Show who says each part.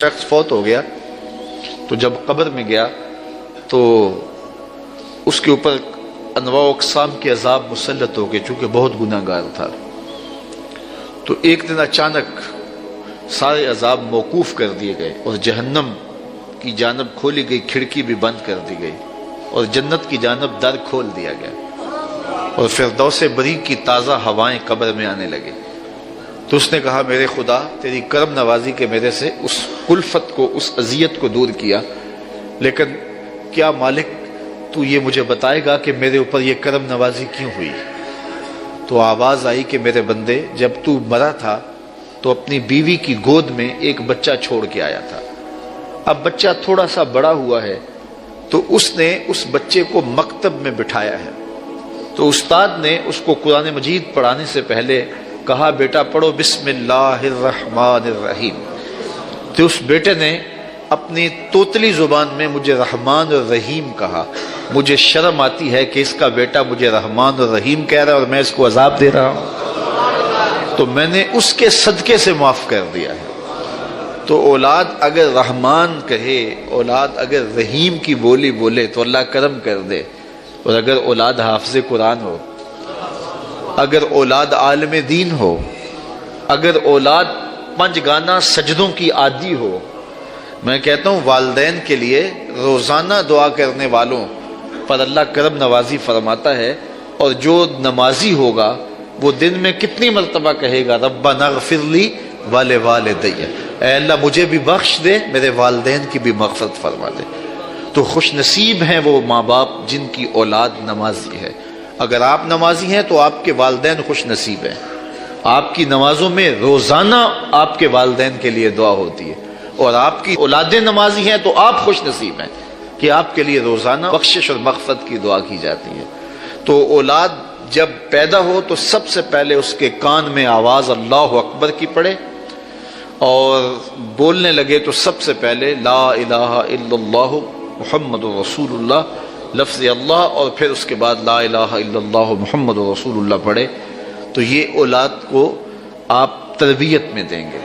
Speaker 1: شخص فوت ہو گیا تو جب قبر میں گیا تو اس کے اوپر انواع و اقسام کے عذاب مسلط ہو گئے، چونکہ بہت گناہ گار تھا۔ تو ایک دن اچانک سارے عذاب موقوف کر دیے گئے اور جہنم کی جانب کھولی گئی کھڑکی بھی بند کر دی گئی اور جنت کی جانب در کھول دیا گیا اور فردوس بری کی تازہ ہوائیں قبر میں آنے لگے۔ تو اس نے کہا، میرے خدا تیری کرم نوازی کے میرے سے اس کلفت کو، اس اذیت کو دور کیا، لیکن کیا مالک تو یہ مجھے بتائے گا کہ میرے اوپر یہ کرم نوازی کیوں ہوئی؟ تو آواز آئی کہ میرے بندے، جب تو مرا تھا تو اپنی بیوی کی گود میں ایک بچہ چھوڑ کے آیا تھا۔ اب بچہ تھوڑا سا بڑا ہوا ہے تو اس نے اس بچے کو مکتب میں بٹھایا ہے۔ تو استاد نے اس کو قرآن مجید پڑھانے سے پہلے کہا، بیٹا پڑھو بسم اللہ الرحمن الرحیم۔ تو اس بیٹے نے اپنی توتلی زبان میں مجھے رحمان اور رحیم کہا۔ مجھے شرم آتی ہے کہ اس کا بیٹا مجھے رحمان اور رحیم کہہ رہا ہے اور میں اس کو عذاب دے رہا ہوں، تو میں نے اس کے صدقے سے معاف کر دیا ہے۔ تو اولاد اگر رحمان کہے، اولاد اگر رحیم کی بولی بولے تو اللہ کرم کر دے، اور اگر اولاد حافظ قرآن ہو، اگر اولاد عالم دین ہو، اگر اولاد پنج گانا سجدوں کی عادی ہو، میں کہتا ہوں والدین کے لیے روزانہ دعا کرنے والوں پر اللہ کرم نوازی فرماتا ہے، اور جو نمازی ہوگا وہ دن میں کتنی مرتبہ کہے گا، ربنا اغفر لی ولوالدی، اے اللہ مجھے بھی بخش دے، میرے والدین کی بھی مغفرت فرما دے۔ تو خوش نصیب ہیں وہ ماں باپ جن کی اولاد نمازی ہے۔ اگر آپ نمازی ہیں تو آپ کے والدین خوش نصیب ہیں، آپ کی نمازوں میں روزانہ آپ کے والدین کے لیے دعا ہوتی ہے، اور آپ کی اولادیں نمازی ہیں تو آپ خوش نصیب ہیں کہ آپ کے لیے روزانہ بخشش اور مغفرت کی دعا کی جاتی ہے۔ تو اولاد جب پیدا ہو تو سب سے پہلے اس کے کان میں آواز اللہ اکبر کی پڑے، اور بولنے لگے تو سب سے پہلے لا الہ الا اللہ محمد رسول اللہ لفظ اللہ، اور پھر اس کے بعد لا الہ الا اللہ محمد رسول اللہ پڑھے۔ تو یہ اولاد کو آپ تربیت میں دیں گے۔